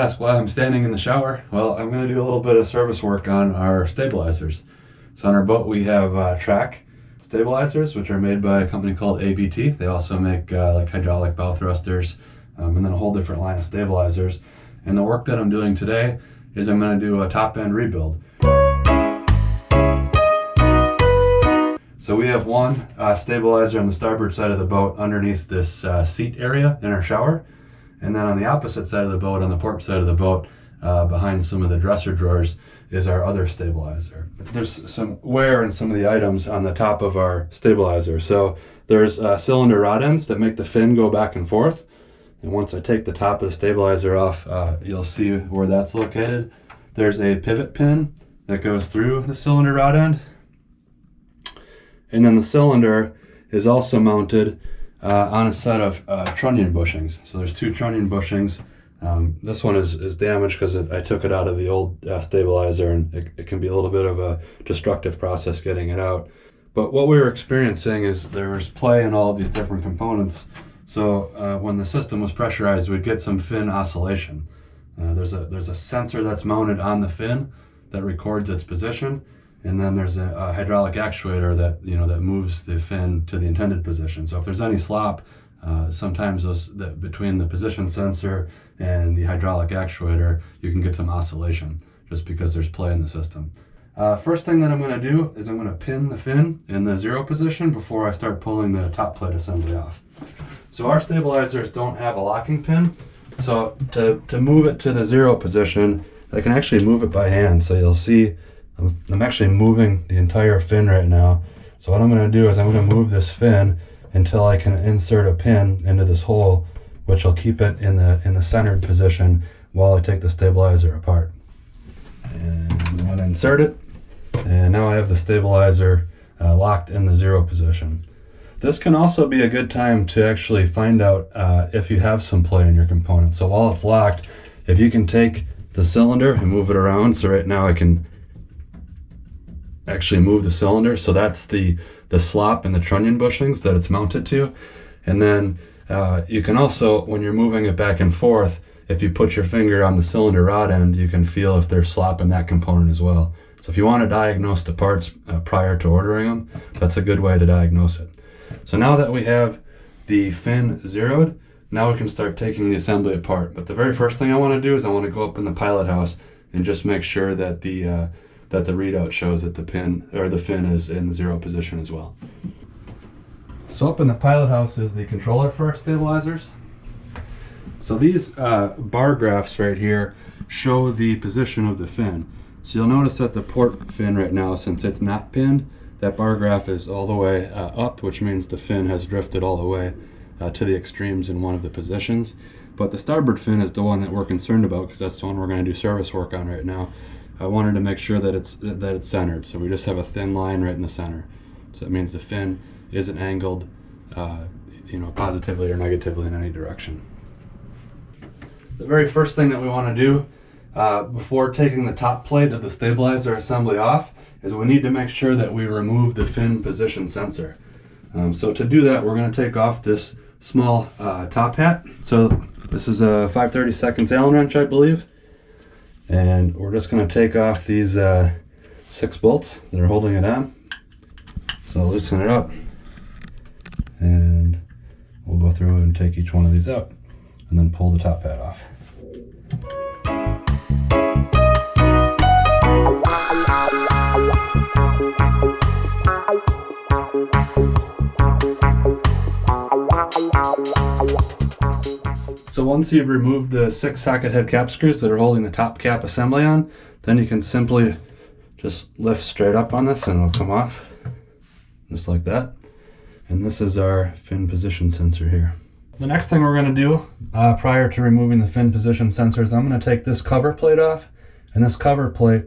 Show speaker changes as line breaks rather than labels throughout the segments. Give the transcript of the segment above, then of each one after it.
ask why I'm standing in the shower. Well, I'm going to do a little bit of service work on our stabilizers. So on our boat we have TRAC stabilizers, which are made by a company called ABT. They also make like hydraulic bow thrusters and then a whole different line of stabilizers. And the work that I'm doing today is I'm going to do a top end rebuild. So we have one stabilizer on the starboard side of the boat underneath this seat area in our shower. And then on the opposite side of the boat, on the port side of the boat, behind some of the dresser drawers, is our other stabilizer. There's some wear in some of the items on the top of our stabilizer. So there's cylinder rod ends that make the fin go back and forth. And once I take the top of the stabilizer off, you'll see where that's located. There's a pivot pin that goes through the cylinder rod end. And then the cylinder is also mounted on a set of trunnion bushings. So there's two trunnion bushings. This one is damaged because I took it out of the old stabilizer, and it can be a little bit of a destructive process getting it out. But what we were experiencing is there's play in all of these different components. So when the system was pressurized, we'd get some fin oscillation. There's a sensor that's mounted on the fin that records its position. And then there's a hydraulic actuator that that moves the fin to the intended position. So if there's any slop, sometimes between the position sensor and the hydraulic actuator, you can get some oscillation just because there's play in the system. First thing that I'm going to do is I'm going to pin the fin in the 0 position before I start pulling the top plate assembly off. So our stabilizers don't have a locking pin. So to move it to the 0 position, I can actually move it by hand. So you'll see I'm actually moving the entire fin right now. So what I'm going to do is I'm going to move this fin until I can insert a pin into this hole, which will keep it in the centered position while I take the stabilizer apart. And I'm going to insert it, and now I have the stabilizer locked in the 0 position. This can also be a good time to actually find out if you have some play in your component. So while it's locked, if you can take the cylinder and move it around, so right now I can actually move the cylinder, so that's the slop and the trunnion bushings that it's mounted to. And then you can also, when you're moving it back and forth, if you put your finger on the cylinder rod end, you can feel if there's slop in that component as well. So if you want to diagnose the parts prior to ordering them, that's a good way to diagnose it. So now that we have the fin zeroed, now we can start taking the assembly apart. But the very first thing I want to do is I want to go up in the pilot house and just make sure that the readout shows that the fin is in the 0 position as well. So up in the pilot house is the controller for our stabilizers. So these bar graphs right here show the position of the fin. So you'll notice that the port fin right now, since it's not pinned, that bar graph is all the way up, which means the fin has drifted all the way to the extremes in one of the positions. But the starboard fin is the one that we're concerned about because that's the one we're going to do service work on right now. I wanted to make sure that it's centered, so we just have a thin line right in the center. So it means the fin isn't angled, positively or negatively in any direction. The very first thing that we want to do before taking the top plate of the stabilizer assembly off is we need to make sure that we remove the fin position sensor. So to do that, we're going to take off this small top hat. So this is a 5/32 Allen wrench, I believe. And we're just going to take off these 6 bolts that are holding it on. So I'll loosen it up, and we'll go through and take each one of these out, and then pull the top hat off. So once you've removed the 6 socket head cap screws that are holding the top cap assembly on, then you can simply just lift straight up on this and it'll come off, just like that. And this is our fin position sensor here. The next thing we're going to do prior to removing the fin position sensors, I'm going to take this cover plate off. And this cover plate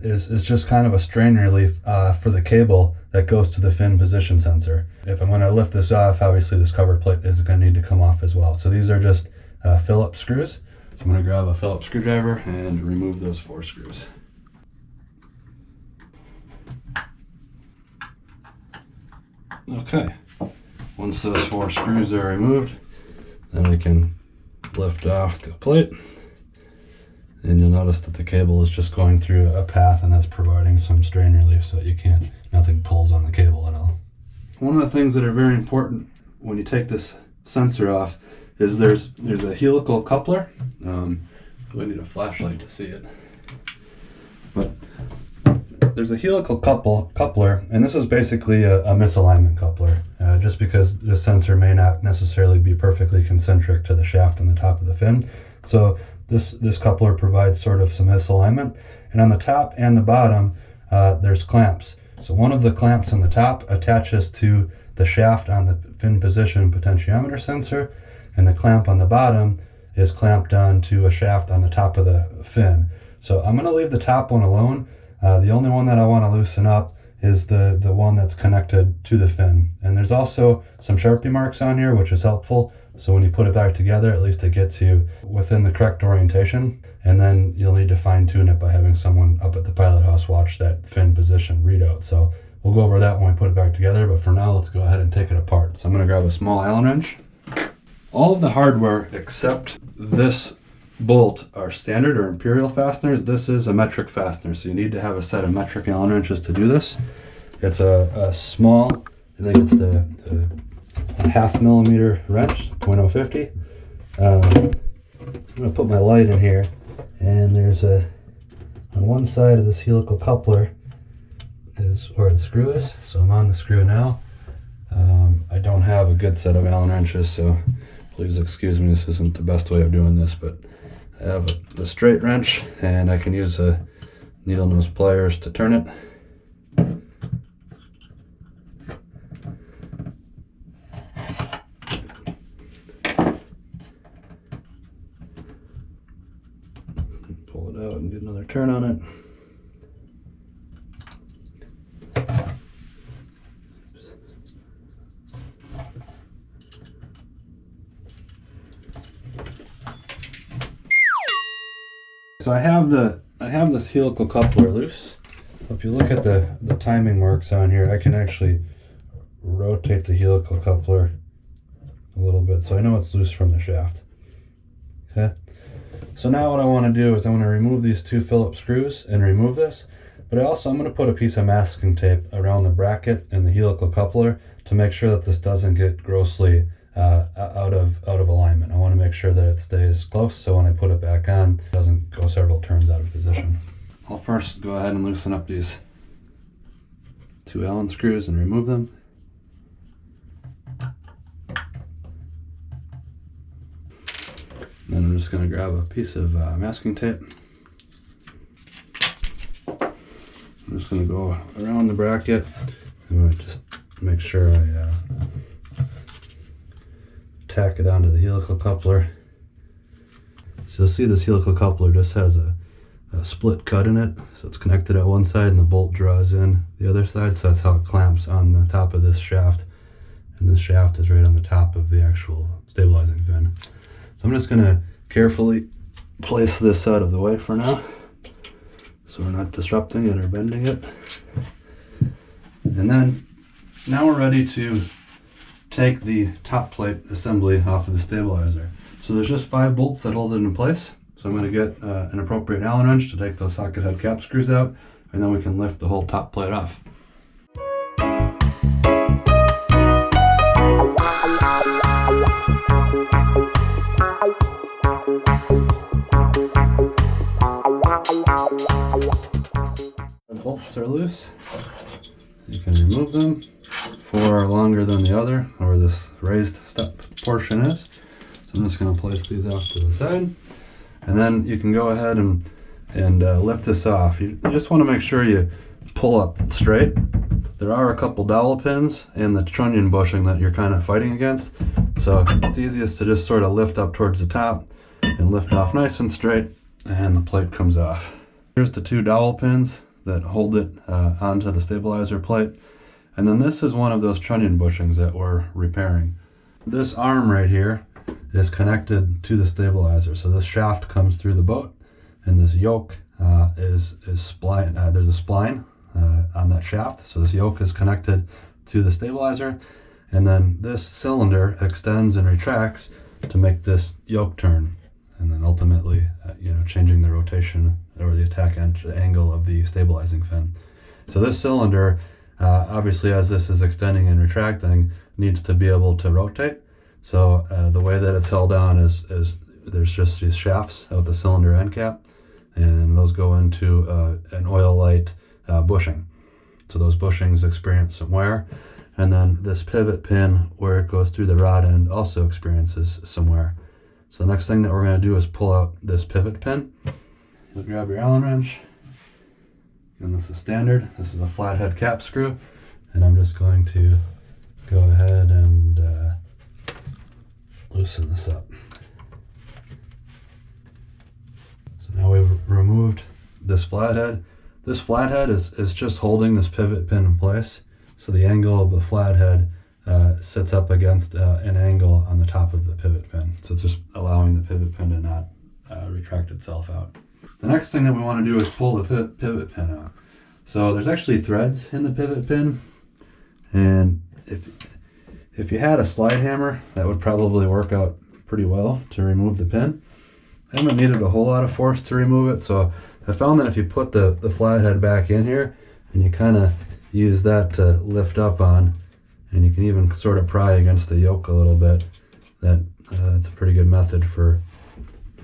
is just kind of a strain relief for the cable that goes to the fin position sensor. If I'm going to lift this off, obviously this cover plate is going to need to come off as well. So these are just Phillips screws. So I'm going to grab a Phillips screwdriver and remove those 4 screws. Okay, once those 4 screws are removed, then we can lift off the plate And you'll notice that the cable is just going through a path, and that's providing some strain relief so that nothing pulls on the cable at all. One of the things that are very important when you take this sensor off is there's a helical coupler. We need a flashlight to see it. But there's a helical coupler, and this is basically a misalignment coupler, just because the sensor may not necessarily be perfectly concentric to the shaft on the top of the fin. So this coupler provides sort of some misalignment, and on the top and the bottom there's clamps. So one of the clamps on the top attaches to the shaft on the fin position potentiometer sensor, and the clamp on the bottom is clamped onto a shaft on the top of the fin. So I'm going to leave the top one alone. The only one that I want to loosen up is the one that's connected to the fin. And there's also some Sharpie marks on here, which is helpful. So when you put it back together, at least it gets you within the correct orientation. And then you'll need to fine tune it by having someone up at the pilot house watch that fin position readout. So we'll go over that when we put it back together. But for now, let's go ahead and take it apart. So I'm going to grab a small Allen wrench. All of the hardware except this bolt are standard or imperial fasteners. This is a metric fastener, so you need to have a set of metric Allen wrenches to do this. It's a small, I think it's the 0.5 millimeter wrench, 0.050. I'm going to put my light in here, and there's on one side of this helical coupler is where the screw is, so I'm on the screw now. I don't have a good set of Allen wrenches, so please excuse me, this isn't the best way of doing this, but I have a straight wrench, and I can use needle nose pliers to turn it. Pull it out and get another turn on it. So I have this helical coupler loose. If you look at the timing marks on here, I can actually rotate the helical coupler a little bit, so I know it's loose from the shaft. Okay. So now what I want to do is I want to remove these two Phillips screws and remove this, but I'm going to put a piece of masking tape around the bracket and the helical coupler to make sure that this doesn't get grossly out of alignment. I want to make sure that it stays close, so when I put it back on, it doesn't go several turns out of position. I'll first go ahead and loosen up these two Allen screws and remove them. Then I'm just going to grab a piece of masking tape. I'm just going to go around the bracket. I'm going to just make sure I tack it onto the helical coupler. So you'll see this helical coupler just has a split cut in it, so it's connected at one side and the bolt draws in the other side, so that's how it clamps on the top of this shaft, and this shaft is right on the top of the actual stabilizing fin. So I'm just going to carefully place this out of the way for now, so we're not disrupting it or bending it. And then now we're ready to take the top plate assembly off of the stabilizer. So there's just 5 bolts that hold it in place. So I'm going to get an appropriate Allen wrench to take those socket head cap screws out, and then we can lift the whole top plate off. The bolts are loose. You can remove them. 4 are longer than the other, or this raised step portion is. So I'm just going to place these off to the side, and then you can go ahead and lift this off. You just want to make sure you pull up straight. There are a couple dowel pins in the trunnion bushing that you're kind of fighting against, so it's easiest to just sort of lift up towards the top and lift off nice and straight, and the plate comes off. Here's the 2 dowel pins that hold it onto the stabilizer plate. And then this is one of those trunnion bushings that we're repairing. This arm right here is connected to the stabilizer. So this shaft comes through the boat, and this yoke is spline. There's a spline on that shaft. So this yoke is connected to the stabilizer, and then this cylinder extends and retracts to make this yoke turn. and then ultimately, changing the rotation or the attack angle of the stabilizing fin. So this cylinder, obviously as this is extending and retracting, needs to be able to rotate. So the way that it's held on is there's just these shafts out the cylinder end cap, and those go into an oil light bushing. So those bushings experience some wear, and then this pivot pin where it goes through the rod end also experiences some wear. So the next thing that we're going to do is pull out this pivot pin. You'll grab your Allen wrench, and this is standard. This is a flathead cap screw, and I'm just going to go ahead and loosen this up. So now we've removed this flathead. This flathead is just holding this pivot pin in place. So the angle of the flathead sits up against an angle on the top of the pivot pin. So it's just allowing the pivot pin to not retract itself out. The next thing that we want to do is pull the pivot pin out. So there's actually threads in the pivot pin, and if you had a slide hammer, that would probably work out pretty well to remove the pin. I haven't needed a whole lot of force to remove it, so I found that if you put the flathead back in here and you kind of use that to lift up on, and you can even sort of pry against the yoke a little bit, that's a pretty good method for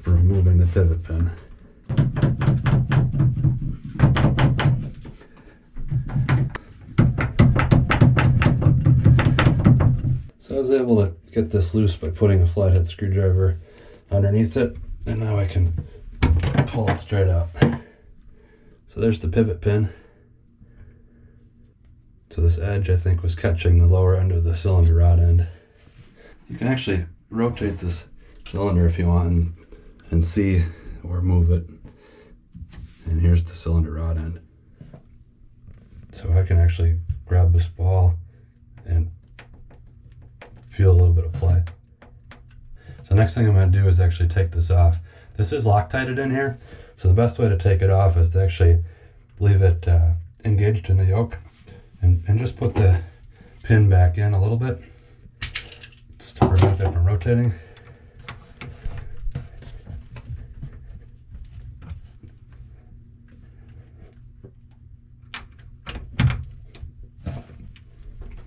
removing the pivot pin. So I was able to get this loose by putting a flathead screwdriver underneath it, and now I can pull it straight out. So there's the pivot pin. So this edge, I think, was catching the lower end of the cylinder rod end. You can actually rotate this cylinder if you want and see or move it. And here's the cylinder rod end. So I can actually grab this ball and feel a little bit of play. So next thing I'm going to do is actually take this off. This is Loctited in here, so the best way to take it off is to actually leave it engaged in the yoke and just put the pin back in a little bit just to prevent it from rotating.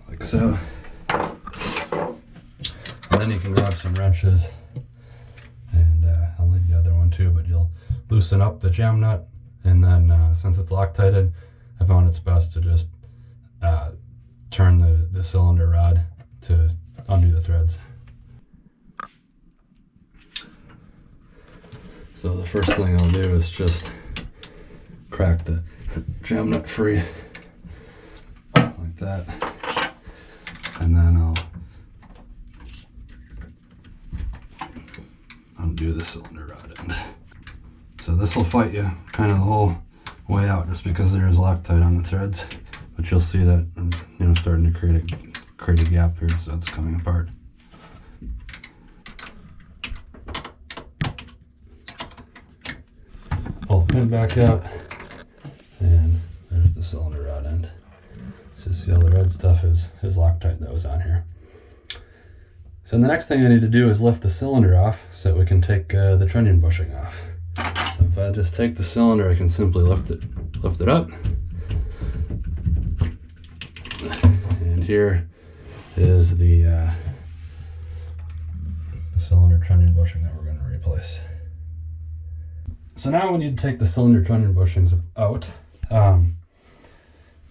Like so. And then you can grab some wrenches, and I'll leave the other one too, but you'll loosen up the jam nut, and then since it's Loctited, I found it's best to just turn the cylinder rod to undo the threads. So the first thing I'll do is just crack the jam nut free like that, and then I'll undo the cylinder rod end. So this will fight you kind of the whole way out just because there is Loctite on the threads, but you'll see that I'm starting to create a gap here, so it's coming apart. Pull the pin back out, and there's the cylinder rod end. So see all the red stuff is Loctite that was on here. So the next thing I need to do is lift the cylinder off so that we can take the trunnion bushing off. So if I just take the cylinder, I can simply lift it up. And here is the cylinder trunnion bushing that we're going to replace. So now we need to take the cylinder trunnion bushings out.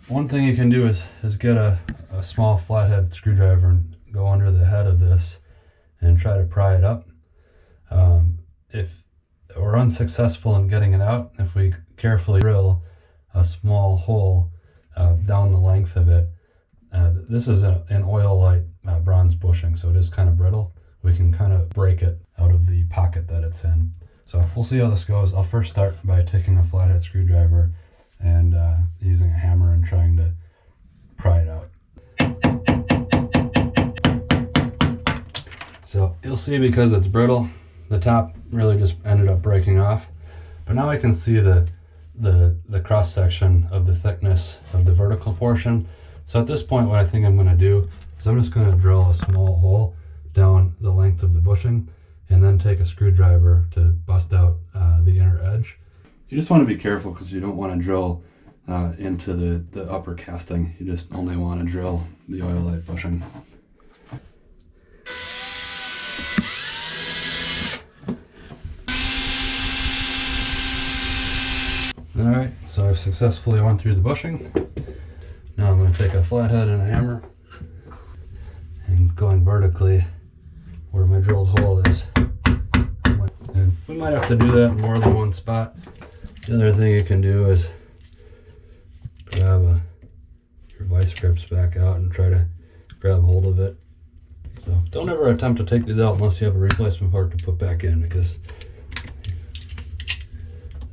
One thing you can do is get a small flathead screwdriver and go under the head of this and try to pry it up. If we're unsuccessful in getting it out, if we carefully drill a small hole down the length of it, this is an oil light bronze bushing, so it is kind of brittle. We can kind of break it out of the pocket that it's in. So we'll see how this goes. I'll first start by taking a flathead screwdriver and using a hammer and trying to pry it out. So you'll see, because it's brittle, the top really just ended up breaking off. But now I can see the cross section of the thickness of the vertical portion. So at this point, what I think I'm going to do is I'm just going to drill a small hole down the length of the bushing and then take a screwdriver to bust out the inner edge. You just want to be careful because you don't want to drill into the upper casting. You just only want to drill the oil light bushing. Alright, so I've successfully went through the bushing. Now I'm going to take a flathead and a hammer and going vertically where my drilled hole is. And we might have to do that in more than one spot. The other thing you can do is grab your vice grips back out and try to grab hold of it. So don't ever attempt to take these out unless you have a replacement part to put back in, because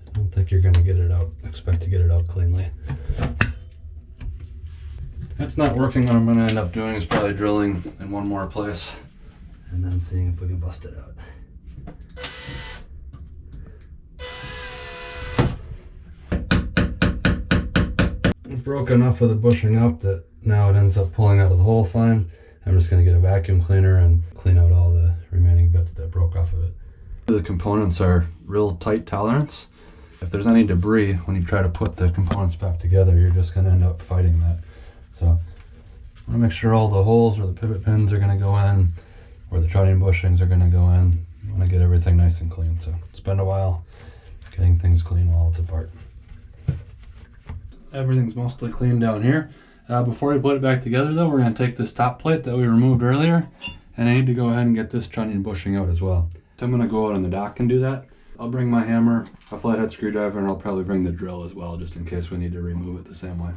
I don't think you're going to get it out, expect to get it out cleanly. That's not working. What I'm going to end up doing is probably drilling in one more place and then seeing if we can bust it out. It's broke enough of the bushing up that now it ends up pulling out of the hole fine. I'm just going to get a vacuum cleaner and clean out all the remaining bits that broke off of it. The components are real tight tolerance. If there's any debris when you try to put the components back together, you're just going to end up fighting that. So I want to make sure all the holes where the pivot pins are going to go in, where the trunnion bushings are going to go in. You want to get everything nice and clean. So spend a while getting things clean while it's apart. Everything's mostly clean down here. Before we put it back together though, we're going to take this top plate that we removed earlier, and I need to go ahead and get this trunnion bushing out as well. So I'm going to go out on the dock and do that. I'll bring my hammer, a flathead screwdriver, and I'll probably bring the drill as well, just in case we need to remove it the same way.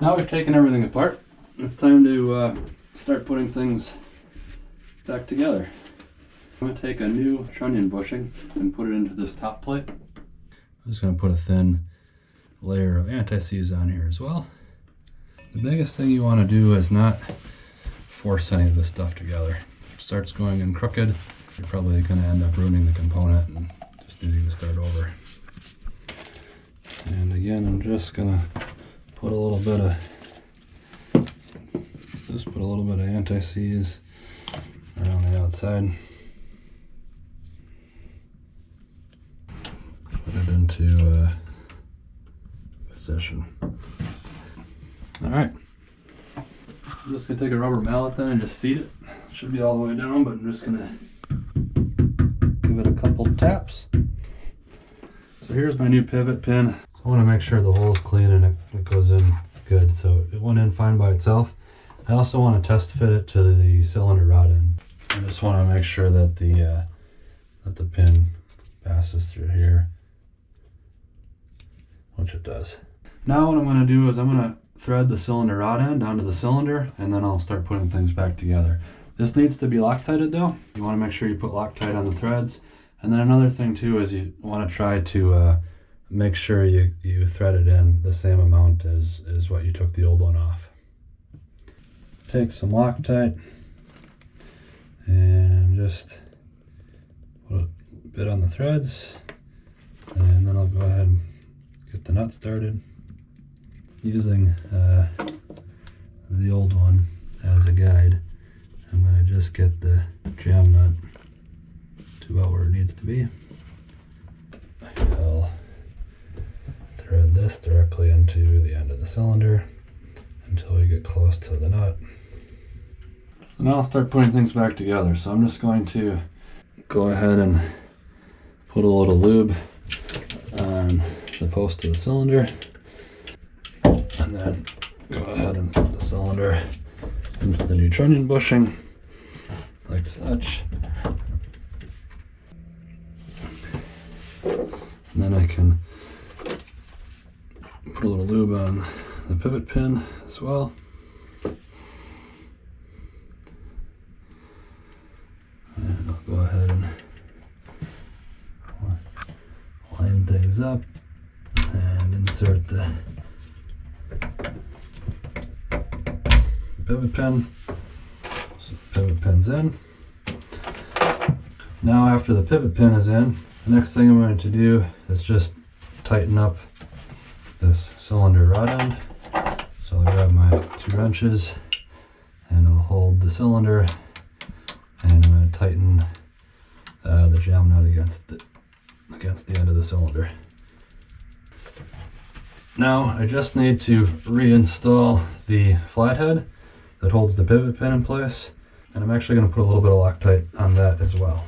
Now we've taken everything apart, it's time to start putting things back together. I'm going to take a new trunnion bushing and put it into this top plate. I'm just going to put a thin layer of anti-seize on here as well. The biggest thing you want to do is not force any of this stuff together. If it starts going in crooked, you're probably going to end up ruining the component and just needing to start over. And again, I'm just going to put a little bit of anti-seize around the outside. Put it into position. All right. I'm just gonna take a rubber mallet then and just seat it. Should be all the way down, but I'm just gonna give it a couple taps. So here's my new pivot pin. I want to make sure the hole's clean and it goes in good. So it went in fine by itself. I also want to test fit it to the cylinder rod end. I just want to make sure that the pin passes through here, which it does. Now what I'm going to do is I'm going to thread the cylinder rod end onto the cylinder, and then I'll start putting things back together. This needs to be Loctited though. You want to make sure you put Loctite on the threads. And then another thing too is you want to try to make sure you thread it in the same amount as what you took the old one off. Take some Loctite and just put a bit on the threads, and then I'll go ahead and get the nut started. Using the old one as a guide, I'm going to just get the jam nut to about where it needs to be. I'll thread this directly into the end of the cylinder until we get close to the nut. So now I'll start putting things back together. So I'm just going to go ahead and put a little lube on the post of the cylinder, and then go ahead and put the cylinder into the new trunnion bushing like such. And then I can put a little lube on the pivot pin as well. And I'll pivot pin. So pivot pin's in. Now after the pivot pin is in, the next thing I'm going to do is just tighten up this cylinder rod end. So I'll grab my 2 wrenches and I'll hold the cylinder, and I'm going to tighten the jam nut against the end of the cylinder. Now I just need to reinstall the flathead that holds the pivot pin in place, and I'm actually going to put a little bit of Loctite on that as well.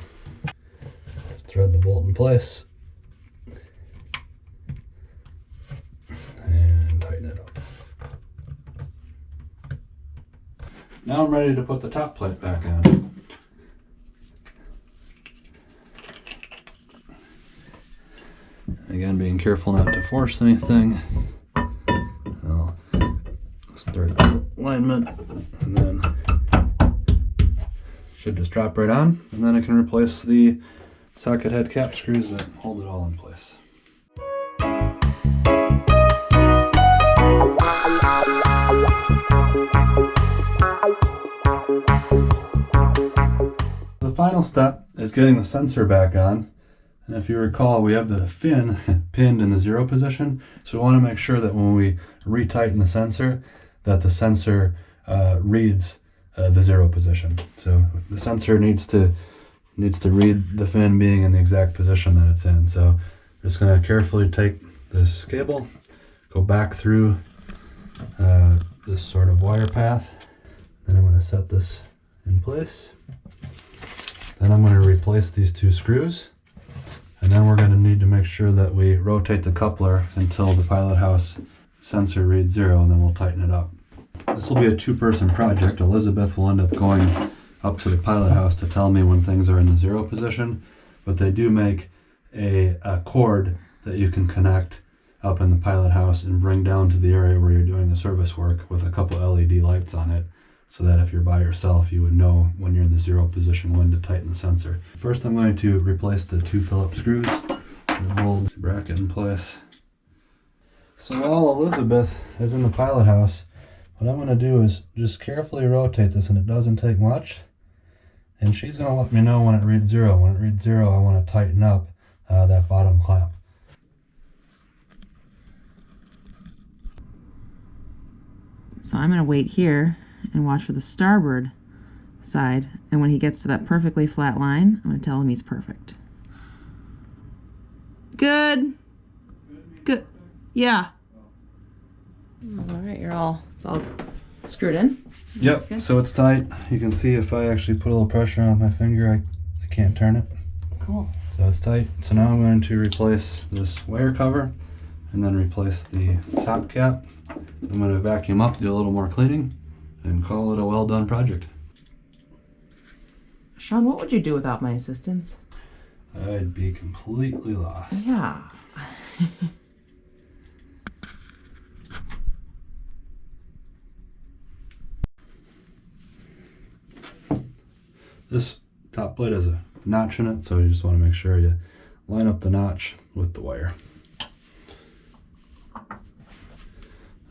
Just thread the bolt in place and tighten it up. Now I'm ready to put the top plate back on. Again, being careful not to force anything. I'll start the alignment, and then should just drop right on, and then I can replace the socket head cap screws that hold it all in place. The final step is getting the sensor back on. And if you recall, we have the fin pinned in the 0 position, so we want to make sure that when we retighten the sensor, that the sensor reads the 0 position. So the sensor needs to read the fin being in the exact position that it's in. So I'm just going to carefully take this cable, go back through this sort of wire path, then I'm going to set this in place. Then I'm going to replace these 2 screws. And then we're going to need to make sure that we rotate the coupler until the pilot house sensor reads 0, and then we'll tighten it up. This will be a 2-person project. Elizabeth will end up going up to the pilot house to tell me when things are in the 0 position, but they do make a cord that you can connect up in the pilot house and bring down to the area where you're doing the service work with a couple LED lights on it, so that if you're by yourself, you would know when you're in the 0 position when to tighten the sensor. First, I'm going to replace the 2 Phillips screws and hold the bracket in place. So while Elizabeth is in the pilot house, what I'm going to do is just carefully rotate this, and it doesn't take much. And she's going to let me know when it reads 0. When it reads 0, I want to tighten up that bottom clamp.
So I'm going to wait here and watch for the starboard side, and when he gets to that perfectly flat line, I'm going to tell him he's perfect. Good. Good. Yeah. All right, it's all screwed in.
Yep, so it's tight. You can see if I actually put a little pressure on my finger, I can't turn it.
Cool.
So it's tight. So now I'm going to replace this wire cover and then replace the top cap. I'm going to vacuum up, do a little more cleaning, and call it a well done project.
Shawn, what would you do without my assistance?
I'd be completely lost.
Yeah.
This top plate has a notch in it, so you just want to make sure you line up the notch with the wire.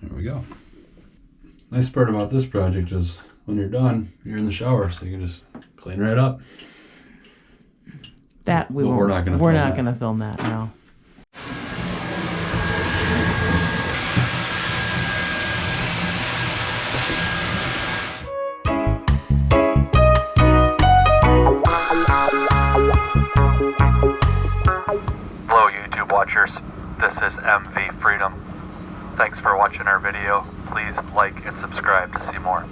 There we go. Nice part about this project is when you're done, you're in the shower, so you can just clean right up.
That we won't. We're not gonna film that. No.
Hello YouTube watchers, this is MV Freedom. Thanks for watching our video. Please like and subscribe to see more.